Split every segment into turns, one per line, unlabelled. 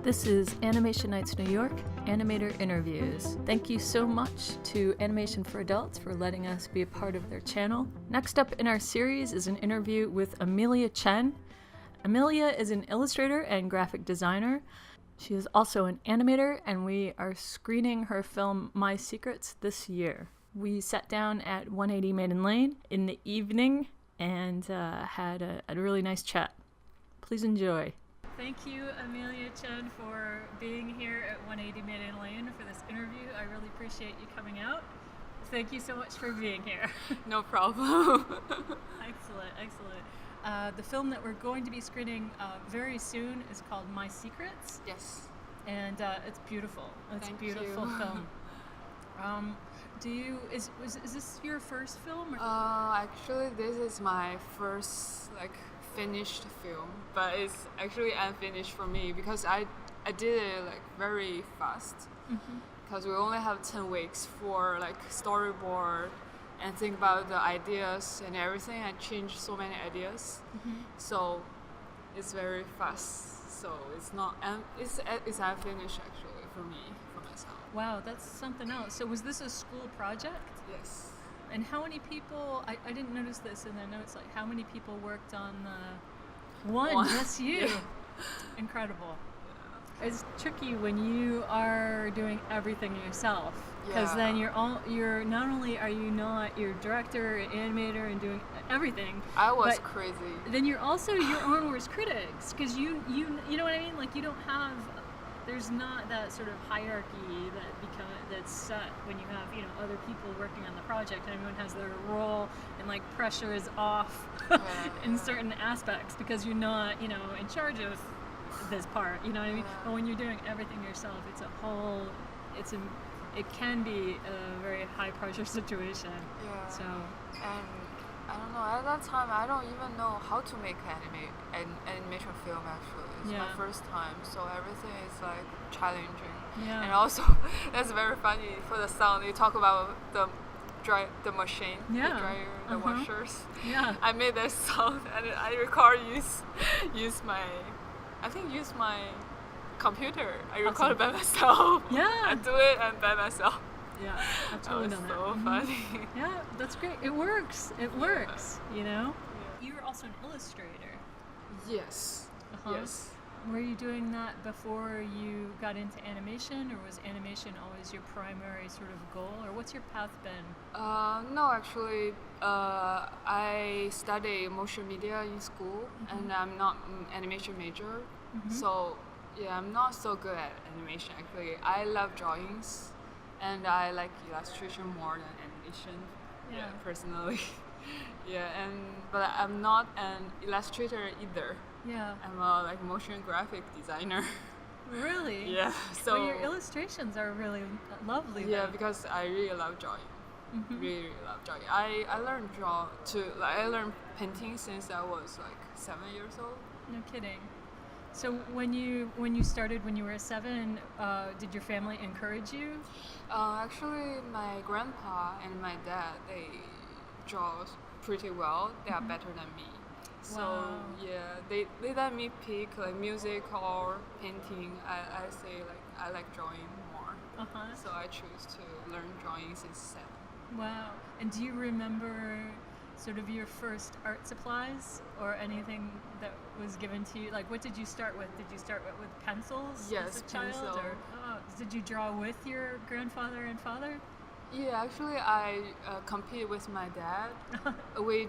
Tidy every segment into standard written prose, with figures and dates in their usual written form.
This is Animation Nights New York, Animator Interviews. Thank you so much to Animation for Adults for letting us be a part of their channel. Next up in our series is an interview with Amelia Chen. Amelia is an illustrator and graphic designer. She is also an animator, and we are screening her film My Secrets this year. We sat down at 180 Maiden Lane in the evening and had a really nice chat. Please enjoy. Thank you, Amelia Chen, for being here at 180 Maiden Lane for this interview. I really appreciate you coming out. Thank you so much for being here.
No problem.
Excellent, excellent. The film that we're going to be screening very soon is called My Secrets.
Yes.
And it's beautiful. It's
Thank
a beautiful
you.
film. Is this your first film?
Actually, this is my first finished film, but it's actually unfinished for me because I did it very fast. Because we only have 10 weeks for storyboard and think about the ideas and everything. I changed so many ideas, so it's very fast. So it's not, it's unfinished actually for me, for myself.
Wow, that's something else. So was this a school project?
Yes.
And how many people, I didn't notice this in the notes, how many people worked on the one? That's you.
Yeah.
Incredible. Yeah. It's tricky when you are doing everything yourself, because then you're not only are you not your director, animator, and doing everything.
I was crazy.
Then you're also your own worst critics, because you know what I mean? You don't have. There's not that sort of hierarchy that's set when you have other people working on the project, and everyone has their role, and pressure is off in certain aspects because you're not in charge of this part. You know what I mean? But when you're doing everything yourself, it can be a very high pressure situation. Yeah. So.
And I don't know. At that time, I don't even know how to make an animation film. Actually, it's my first time, so everything is challenging. Yeah. And also, that's very funny for the sound. You talk about the machine, the dryer, the washers. Yeah. I made that sound, and I use my computer. I record by myself. Yeah. I do it and by myself.
Yeah, I've totally done that.
So funny.
Yeah, that's great. It works. It works. Yeah. You were also an illustrator.
Yes. Yes.
Were you doing that before you got into animation, or was animation always your primary sort of goal, or what's your path been?
No, actually, I study motion media in school, and I'm not an animation major, so I'm not so good at animation. Actually, I love drawings. And I like illustration more than animation, personally. But I'm not an illustrator either. Yeah. I'm a motion graphic designer.
Really?
Yeah. So
your illustrations are really lovely.
Yeah, because I really love drawing. Really love drawing. I learned painting since I was 7 years old.
No kidding. So when you started when you were 7, did your family encourage you?
Actually, my grandpa and my dad, they draw pretty well. They are better than me. So they let me pick music or painting. I say I like drawing more. So I choose to learn drawing since 7. Wow.
And do you remember sort of your first art supplies or anything that was given to you? What did you start with? Did you start with pencils as a child?
Pencil.
Or did you draw with your grandfather and father?
Yeah, actually I competed with my dad. We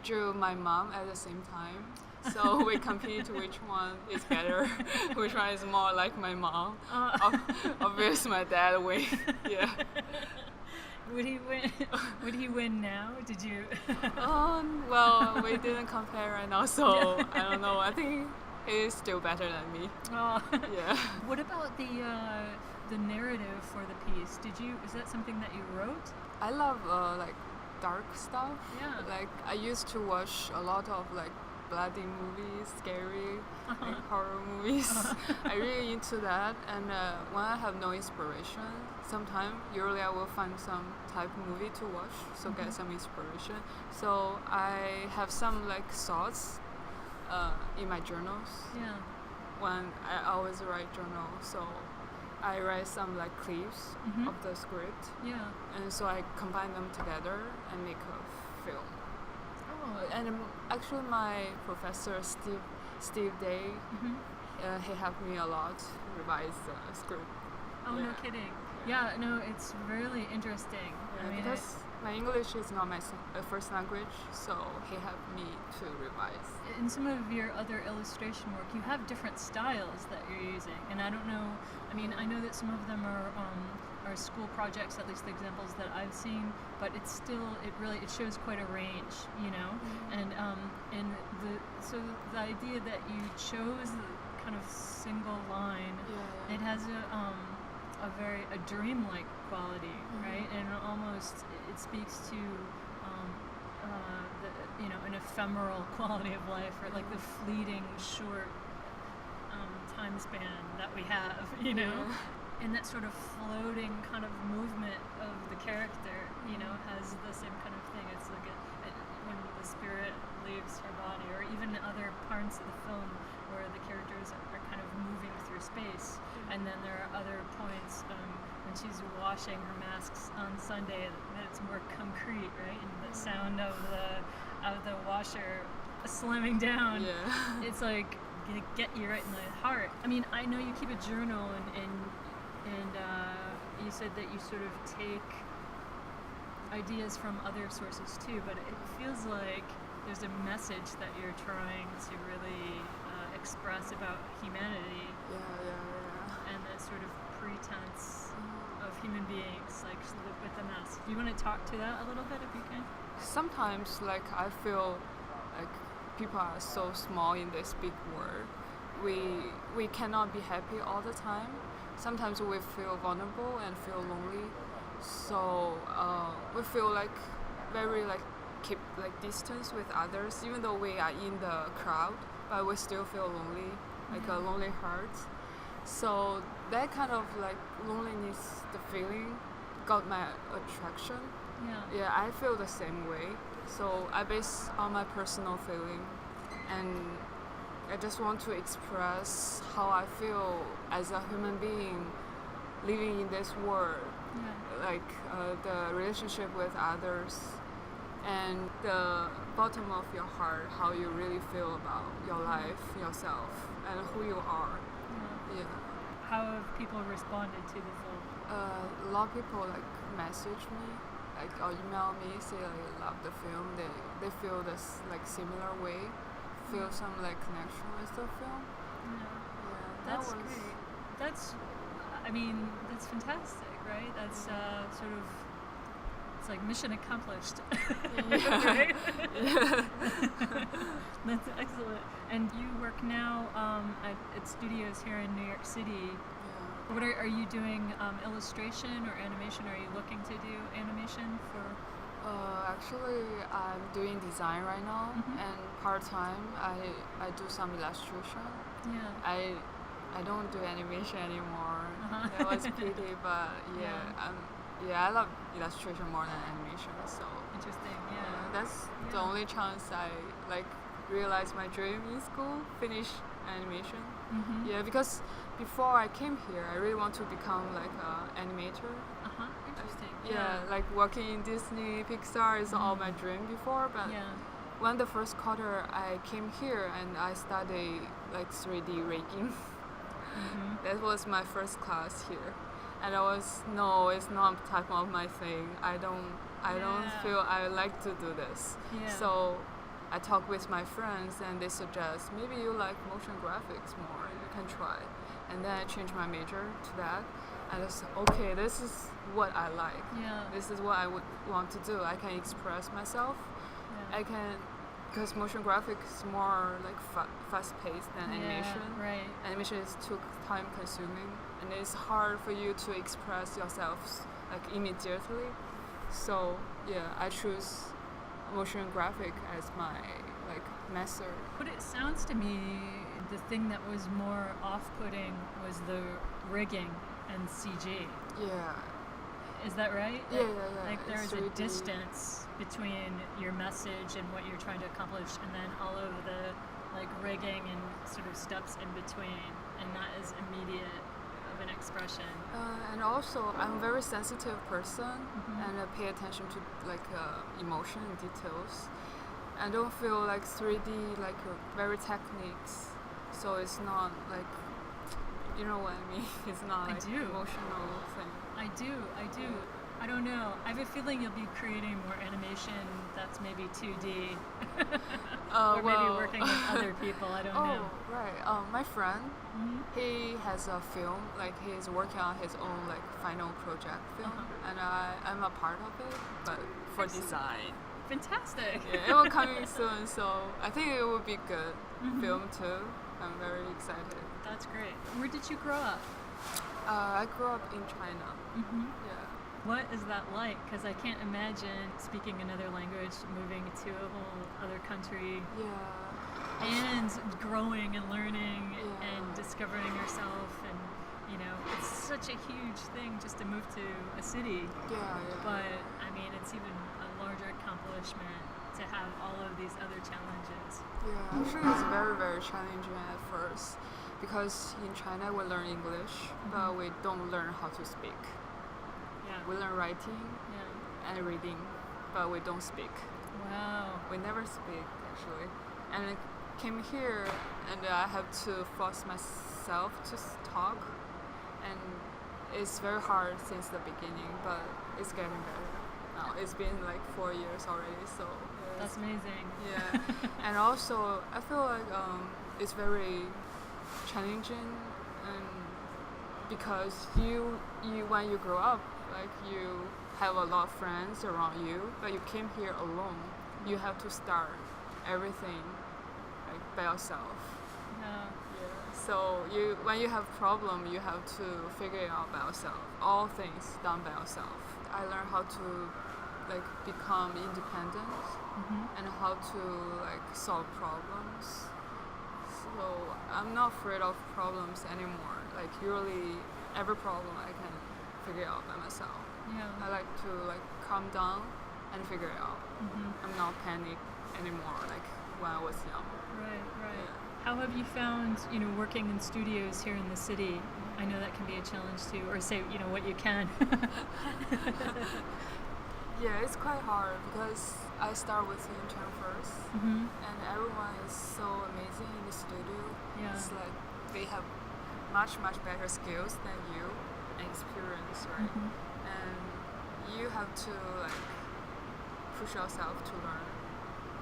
drew my mom at the same time. So we compete which one is better, which one is more like my mom. Obviously my dad win. Yeah.
Would he win? Would he win now? Did you?
Well, we didn't compare right now, so I don't know. I think he's still better than me. Oh. Yeah.
What about the narrative for the piece? Is that something that you wrote?
I love dark stuff.
Yeah.
I used to watch a lot of bloody movies, scary horror movies. I really into that, and when I have no inspiration, usually I will find some type of movie to watch, so get some inspiration. So I have some thoughts in my journals.
Yeah.
when I always write journal, so I write some like clips of the script. Yeah. And so I combine them together and make a film. Oh. And actually my professor, Steve Day, he helped me a lot to revise the script.
Oh, no kidding. Yeah, no, it's really interesting.
Yeah, I mean, because my English is not my first language, so he helped me to revise.
In some of your other illustration work, you have different styles that you're using, and I don't know. I mean, I know that some of them are school projects, at least the examples that I've seen, but it's still it shows quite a range, you know. And so the idea that you chose the kind of single line, it has a dreamlike quality, right? And almost it speaks to an ephemeral quality of life, or like the fleeting short time span that we have, you know. And that sort of floating kind of movement of the character, you know, has the same kind of thing. It's like when the spirit leaves her body, or even other parts of the film where the characters are kind of moving through space. And then there are other points when she's washing her masks on Sunday that it's more concrete, right? And the sound of the washer slamming down. Yeah. It's like gonna get you right in the heart. I mean, I know you keep a journal, and you said that you sort of take ideas from other sources too, but it feels like there's a message that you're trying to really express about humanity. And that sort of pretense of human beings, like with the mask. Do you want to talk to that a little bit, if you can?
Sometimes, like, I feel like people are so small in this big world. We cannot be happy all the time. Sometimes we feel vulnerable and feel lonely. So we feel like very keep distance with others, even though we are in the crowd, but we still feel lonely, like a lonely heart. So that kind of loneliness, the feeling, got my attraction. Yeah, I feel the same way. So I base on my personal feeling, and I just want to express how I feel as a human being living in this world, the relationship with others, and the bottom of your heart, how you really feel about your life, yourself, and who you are.
How have people responded to the film?
A lot of people message me, or email me, say they love the film. They feel this similar way, feel some connection with the film.
That's great. That's fantastic, right? That's sort of, it's like mission accomplished. Right? That's excellent. And you work now at studios here in New York City. What are you doing? Illustration or animation? Are you looking to do animation for?
Actually, I'm doing design right now, and part-time I do some illustration. I don't do animation anymore. That was pity, but I love illustration more than animation. So
interesting.
That's the only chance I realize my dream in school, finish animation. Because before I came here, I really want to become an animator.
Interesting.
Working in Disney, Pixar is all my dream before, but when the first quarter I came here and I studied 3D rigging. That was my first class here, and I was it's not type of my thing. I don't feel I like to do this. So I talk with my friends, and they suggest maybe you like motion graphics more, you can try. And then I changed my major to that, and I said, okay, this is what I like. This is what I would want to do. I can express myself. I can, because motion graphics is more fast-paced than animation.
Right.
Animation is too time-consuming, and it's hard for you to express yourself immediately. So I choose motion graphic as my method.
But it sounds to me the thing that was more off-putting was the rigging and CG. Is that right?
Yeah.
There's a distance between your message and what you're trying to accomplish, and then all of the like rigging and sort of steps in between, and not as immediate of an expression.
And also, I'm a very sensitive person, and I pay attention to like emotion and details. I don't feel like 3D like very techniques, so it's not like, you know what I mean. It's not like emotional thing.
I do. I don't know. I have a feeling you'll be creating more animation that's maybe 2D, or maybe working with other people. I don't know.
Oh, right. My friend, he has a film. Like he's working on his own like final project film, and I'm a part of it, but for design.
Fantastic.
Yeah, it will come in soon, so I think it will be good film too. I'm very excited.
That's great. Where did you grow up?
I grew up in China. Yeah.
What is that like? Because I can't imagine speaking another language, moving to a whole other country.
Yeah.
And growing and learning and discovering yourself, and you know, it's such a huge thing just to move to a city.
Yeah.
But I mean, it's even a larger accomplishment to have all of these other challenges.
Yeah, actually it's very, very challenging at first, because in China we learn English, but we don't learn how to speak.
Yeah.
We learn writing and reading, but we don't speak.
Wow.
We never speak, actually. And I came here, and I have to force myself to talk, and it's very hard since the beginning, but it's getting better now. It's been like 4 years already, so
that's amazing.
Yeah. And also I feel like it's very challenging, and because you when you grow up, like you have a lot of friends around you, but you came here alone. You have to start everything like by yourself.
Yeah.
So when you have problem, you have to figure it out by yourself. All things done by yourself. I learned how to like become independent and how to like solve problems. So I'm not afraid of problems anymore. Like usually every problem I can figure out by myself.
Yeah.
I like to like calm down and figure it out. I'm not panic anymore like when I was young.
Right.
Yeah.
How have you found, you know, working in studios here in the city? I know that can be a challenge too, or say, you know, what you can.
Yeah, it's quite hard because I start with the intern first, and everyone is so amazing in the studio.
Yeah.
It's like they have much better skills than you and experience, right? And you have to like push yourself to learn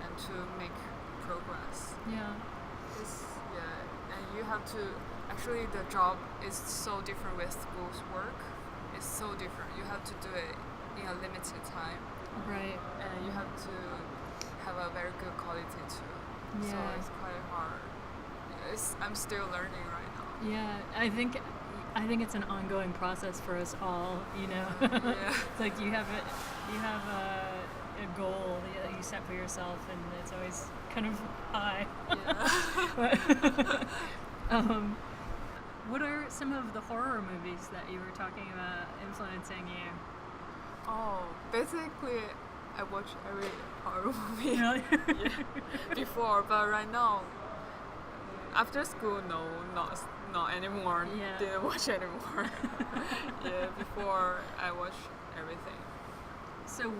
and to make progress.
Yeah.
And you have to, actually the job is so different with school's work. It's so different. You have to do it in a limited time.
Right.
And you have to have a very good quality too.
Yeah.
So it's quite hard. I'm still learning right now.
Yeah, I think it's an ongoing process for us all, you know. It's like you have a goal that you set for yourself, and it's always kind of high. What are some of the horror movies that you were talking about influencing you?
Oh, basically, I watch every horror movie before, but right now, after school, not anymore.
Yeah.
Didn't watch anymore. Before I watch everything.
So,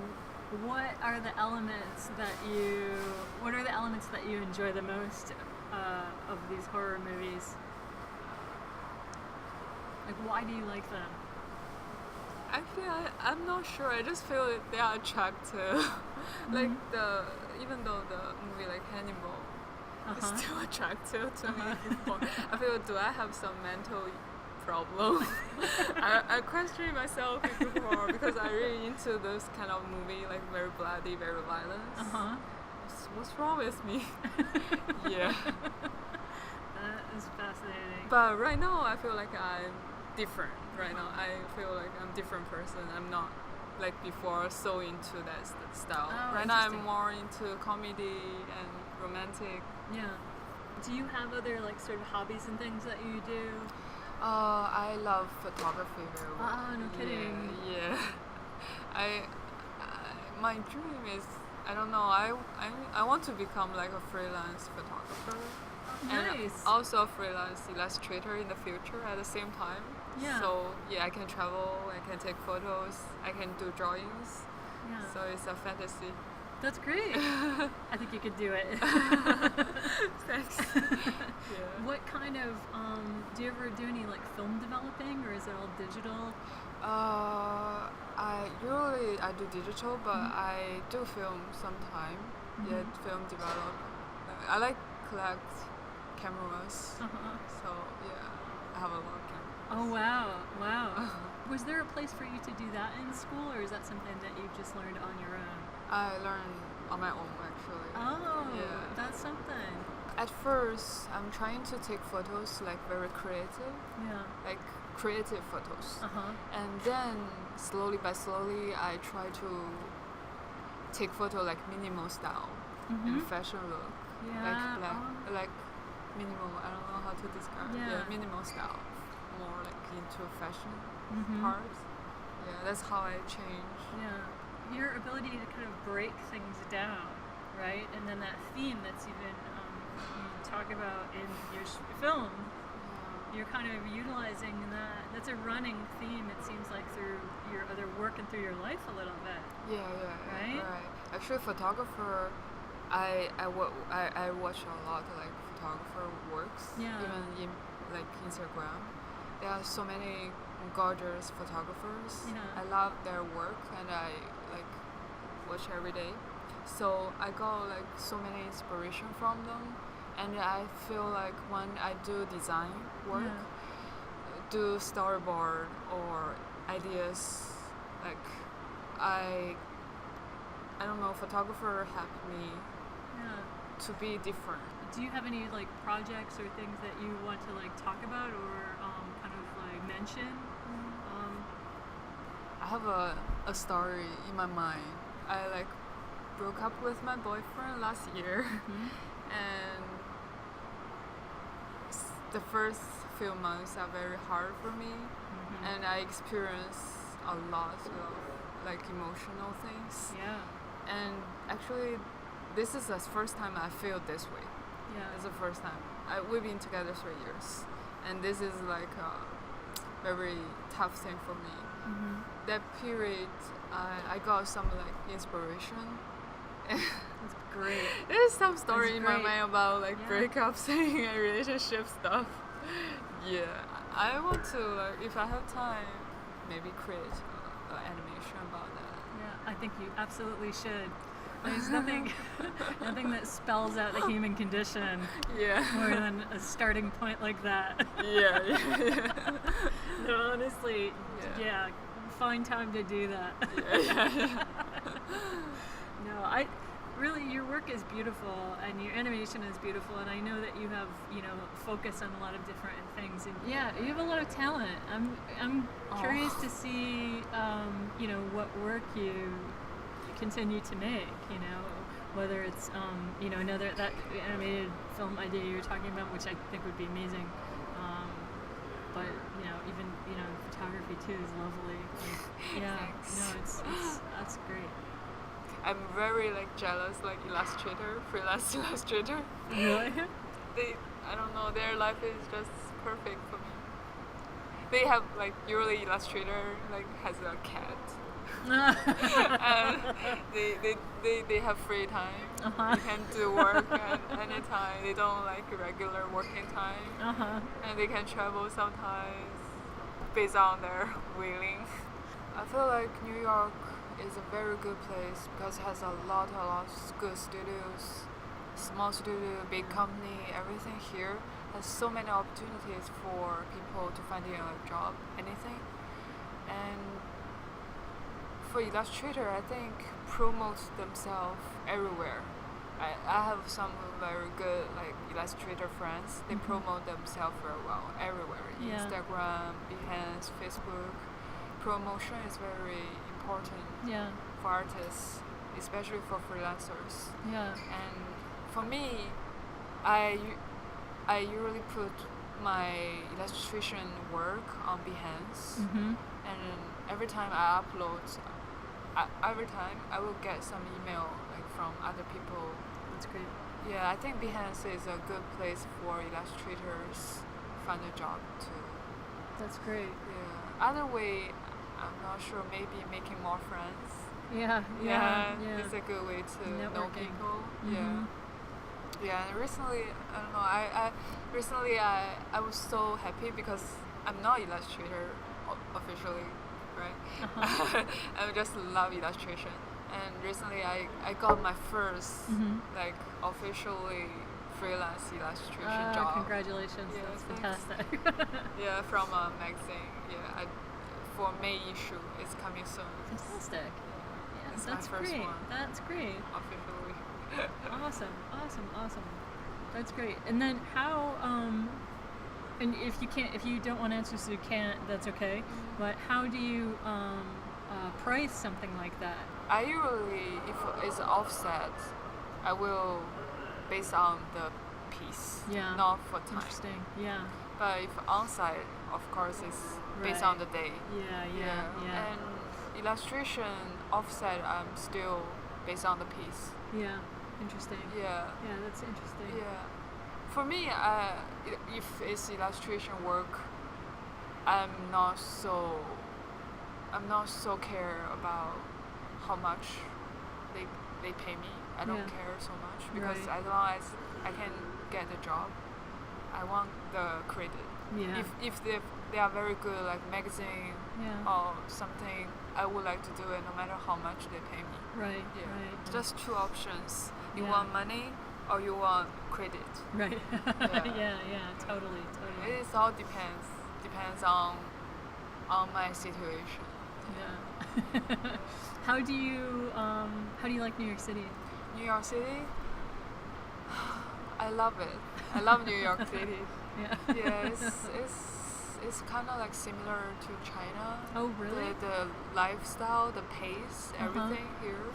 what are the elements that you enjoy the most of these horror movies? Like, why do you like them?
I'm not sure. I just feel like they are attractive. Like even though the movie like Hannibal is still attractive to me. I feel, do I have some mental problem? I question myself before because I really into this kind of movie, like very bloody, very violent. What's wrong with me? Yeah.
That is fascinating.
But right now I feel like I'm different. Right now I feel like I'm a different person. I'm not like before so into that style. Right now I'm more into comedy and romantic.
Yeah. Do you have other like sort of hobbies and things that you do?
I love photography very well.
No kidding.
Yeah. My dream is I don't know. I want to become like a freelance photographer.
Nice.
And also a freelance illustrator in the future at the same time.
Yeah.
So yeah, I can travel, I can take photos, I can do drawings.
Yeah.
So it's a fantasy.
That's great. I think you could do it.
Thanks. Yeah.
What kind of, do you ever do any like film developing, or is it all digital?
I do digital, but I do film sometime. Yeah, film develop. I like collect cameras. So yeah, I have a lot of cameras.
Oh wow. Was there a place for you to do that in school, or is that something that you just learned on your own?
I learned on my own actually.
Oh,
yeah.
That's something.
At first, I'm trying to take photos like very creative.
Yeah.
Like creative photos.
Uh-huh.
And then slowly by slowly, I try to take photo like minimal style and fashion look.
Yeah.
Like minimal. I don't know how to describe.
Yeah.
Minimal style. More like into fashion part. Yeah, that's how I change.
Yeah. Your ability to kind of break things down, right? And then that theme that's even you talk about in your film, you're kind of utilizing that. That's a running theme, it seems like, through your other work and through your life a little bit.
Yeah.
Right?
Actually, photographer, I watch a lot like photographer works.
Yeah.
Even in like Instagram, there are so many gorgeous photographers.
Yeah.
I love their work and I like watch every day. So I got like so many inspiration from them, and I feel like when I do design work, do storyboard or ideas, like I don't know, photographer helped me to be different.
Do you have any like projects or things that you want to like talk about or kind of like mention?
I have a story in my mind. I like broke up with my boyfriend last year, and the first few months are very hard for me, and I experienced a lot of like emotional things.
Yeah.
And actually, this is the first time I feel this way.
Yeah.
It's the first time. We've been together 3 years, and this is like a very tough thing for me. That period, I got some like inspiration.
That's great.
There's some story in my mind about like breakups and relationship stuff. Yeah, I want to like, if I have time, maybe create an animation about that.
Yeah, I think you absolutely should. There's nothing that spells out the human condition more than a starting point like that.
Yeah.
No, honestly, find time to do that.
Yeah.
No, really, your work is beautiful and your animation is beautiful, and I know that you have, focus on a lot of different things, and you have a lot of talent. I'm curious to see, what work you continue to make, whether it's, another, that animated film idea you were talking about, which I think would be amazing. But, even, photography too is lovely.
Thanks.
That's great.
I'm very like jealous, like freelance illustrator.
Really?
I don't know, their life is just perfect for me. They have like, usually illustrator like has a cat. And they have free time. They can do work at any time. They don't like regular working time. And they can travel sometimes based on their willing. I feel like New York is a very good place because it has a lot of good studios, small studio, big company. Everything here has so many opportunities for people to find a job, anything. And for illustrator, I think promote themselves everywhere. I have some very good like illustrator friends. They promote themselves very well everywhere. Instagram, Behance, Facebook. Promotion is very important for artists, especially for freelancers. Yeah. And for me, I usually put my illustration work on Behance, and every time I upload, I will get some email like from from other people.
That's great.
Yeah, I think Behance is a good place for illustrators find a job too.
That's great.
Yeah. Other way, I'm not sure. Maybe making more friends.
Yeah.
It's a good way to know people.
Mm-hmm.
Yeah. Yeah, and recently, I don't know, recently I was so happy because I'm not illustrator officially, right?
Uh-huh.
I just love illustration. And recently I got my first like officially freelance illustration job.
Congratulations,
Yeah,
that's
thanks.
fantastic.
Yeah, from a magazine. Yeah, for May issue. It's coming soon.
Fantastic. Yeah,
It's
that's
my first
great.
one.
That's great.
Officially.
Awesome. That's great. And then how and if you don't want to answer, so you can't, that's okay. But how do you price something like that?
I usually, if it's offset, I will base on the piece, not for time.
Interesting. Yeah.
But if on-site, of course, it's based on the day.
Yeah.
And illustration offset, I'm still based on the piece.
Yeah. Interesting.
Yeah.
Yeah, that's interesting.
Yeah. For me, if it's illustration work, I'm not so care about how much they pay me. I don't care so much because as long as I can get the job, I want the credit.
Yeah.
If they are very good, like magazine or something, I would like to do it no matter how much they pay me.
Right.
Yeah.
Right.
Just two options. You want money or you want credit.
Right. Yeah. Totally.
It all depends on my situation.
Yeah. How do you like New York City?
New York City? I love it. I love New York City. Yeah, it's kind of like similar to China.
Oh, really?
The lifestyle, the pace, everything here.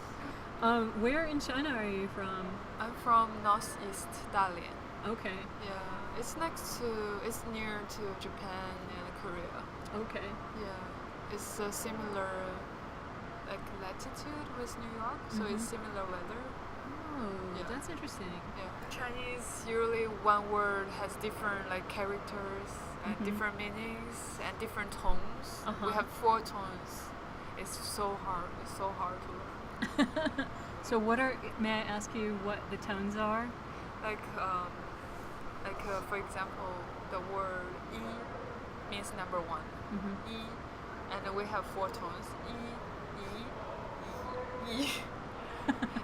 Where in China are you from?
I'm from northeast Dalian.
Okay.
Yeah, it's near to Japan and Korea.
Okay.
Yeah, it's a similar like latitude with New York, so it's similar weather.
Oh, that's interesting.
Yeah, Chinese usually one word has different like characters and different meanings and different tones. We have 4 tones. It's so hard. It's so hard to learn.
So may I ask you what the tones are?
Like for example, the word E means number 1. E, and then we have 4 tones. E.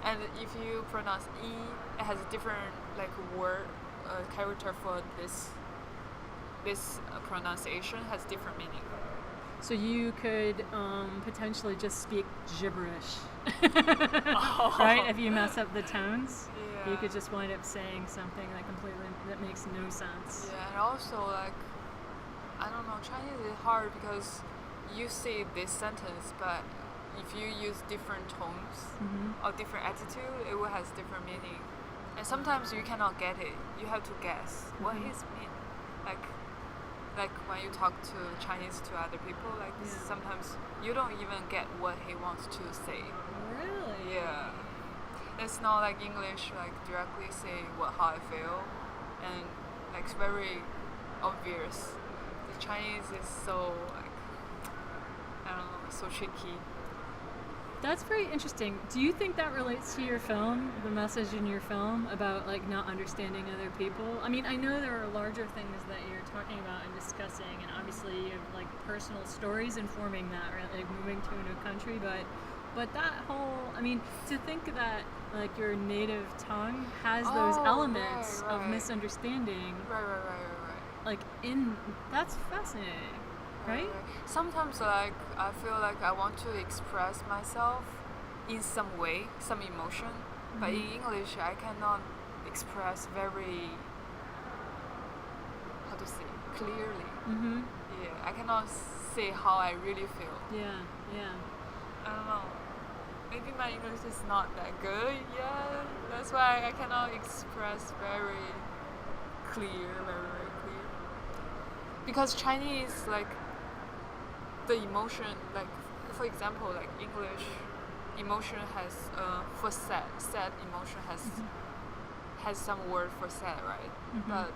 And if you pronounce E, it has a different like word character for this pronunciation has different meaning.
So you could potentially just speak gibberish, right? If you mess up the tones, you could just wind up saying something that makes no sense.
Yeah, and also like I don't know, Chinese is hard because you say this sentence, but if you use different tones or different attitude, it will has different meaning. And sometimes you cannot get it. You have to guess what his mean. Like when you talk to Chinese to other people, like sometimes you don't even get what he wants to say.
Really?
Yeah. It's not like English, like directly say how I feel, and like it's very obvious. The Chinese is so like I don't know, so tricky.
That's very interesting. Do you think that relates to your film, the message in your film about like not understanding other people? I mean, I know there are larger things that you're talking about and discussing, and obviously you have like personal stories informing that, right? Like moving to a new country, but that whole, I mean, to think that like your native tongue has those elements of misunderstanding.
Right.
Like that's fascinating. Right?
Sometimes like I feel like I want to express myself in some way, some emotion, but in English I cannot express very clearly. Yeah, I cannot say how I really feel.
Yeah.
I don't know. Maybe my English is not that good yet. That's why I cannot express very clear. Because Chinese, like the emotion, like for example, like English, emotion has for sad emotion has some word for sad, right? But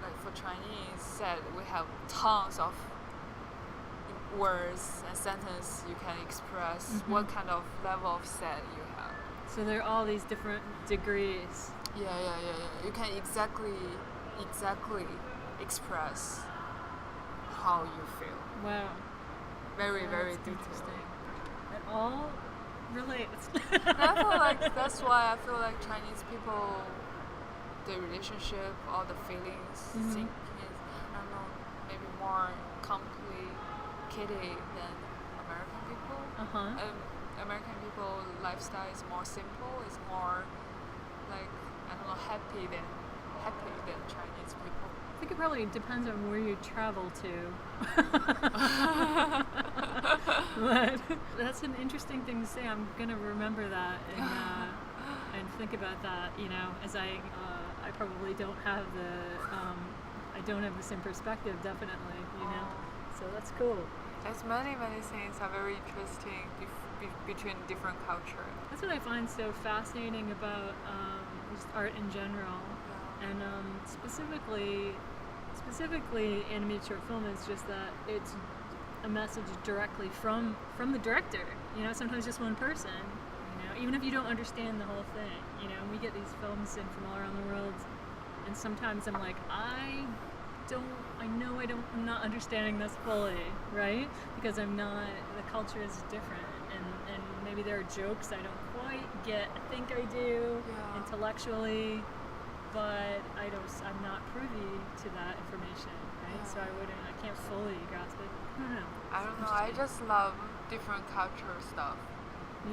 like for Chinese sad, we have tons of words and sentences you can express what kind of level of sad you have.
So there are all these different degrees.
Yeah. You can exactly express how you feel.
Wow.
Very, very detailed.
Interesting. It all relates.
That's why I feel like Chinese people, the relationship, all the feelings, think is, I don't know, maybe more complicated than American people. American people lifestyle is more simple. It's more like, I don't know, happy than Chinese people.
I think it probably depends on where you travel to. But that's an interesting thing to say. I'm gonna remember that and think about that. You know, as I probably don't have the same perspective. Definitely, you know. So that's cool.
There's many things are very interesting between different cultures.
That's what I find so fascinating about just art in general, and specifically animated short film is just that it's a message directly from the director. You know, sometimes just one person. You know, even if you don't understand the whole thing. You know, we get these films in from all around the world, and sometimes I'm like, I'm not understanding this fully, right? Because the culture is different, and maybe there are jokes I don't quite get. I think I do intellectually, but I'm not privy to that information, right? So I can't fully grasp it.
I don't know. I just love different culture stuff.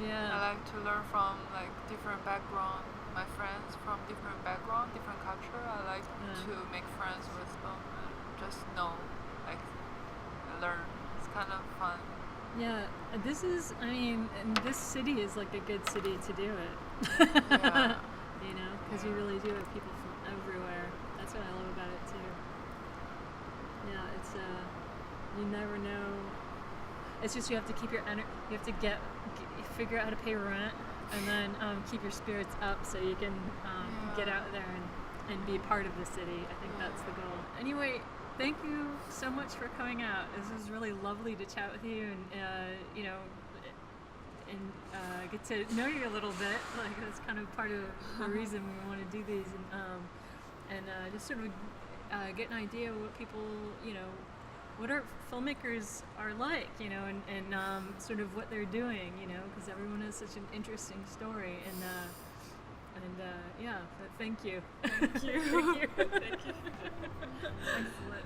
Yeah.
I like to learn from like different background. My friends from different background, different culture. I like to make friends with them and just know, like, learn. It's kind of fun.
Yeah, and this city is like a good city to do it.
Yeah.
You know, because you really do have people from everywhere. That's what I love about it too. Yeah, it's you never know. It's just you have to keep your energy. You have to figure out how to pay rent, and then keep your spirits up so you can get out there and be a part of the city. I think that's the goal. Anyway, thank you so much for coming out. This was really lovely to chat with you, and get to know you a little bit. Like that's kind of part of the reason we want to do these, and just sort of get an idea of what people, you know, what our filmmakers are like, you know, and sort of what they're doing, you know, because everyone has such an interesting story, and yeah, but thank you. Thank you. Thank you. Thank you. Excellent.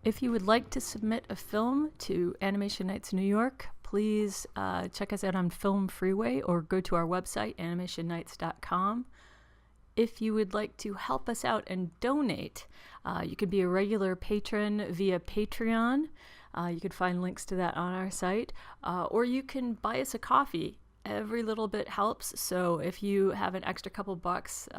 If you would like to submit a film to Animation Nights New York, please check us out on Film Freeway or go to our website, animationnights.com. If you would like to help us out and donate, you could be a regular patron via Patreon. You could find links to that on our site, or you can buy us a coffee. Every little bit helps, so if you have an extra couple bucks,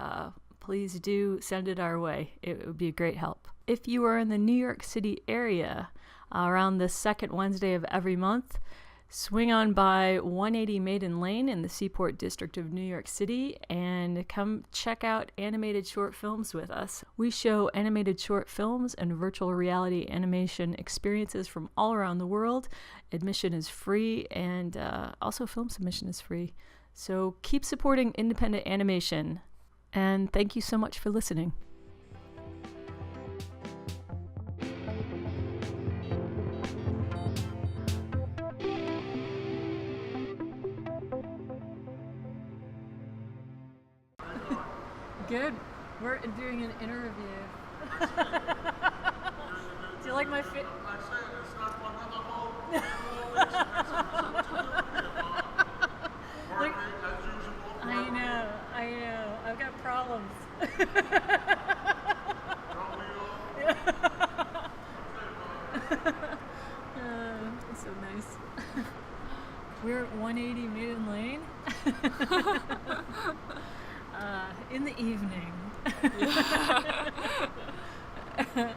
please do send it our way. It would be a great help. If you are in the New York City area around the second Wednesday of every month, swing on by 180 Maiden Lane in the Seaport District of New York City and come check out animated short films with us. We show animated short films and virtual reality animation experiences from all around the world. Admission is free, and also film submission is free. So keep supporting independent animation, and thank you so much for listening. Good. We're doing an interview. Do you like my fit? I know. I've got problems. It's so nice. We're at 180 Maiden Lane. In the evening.
Yeah.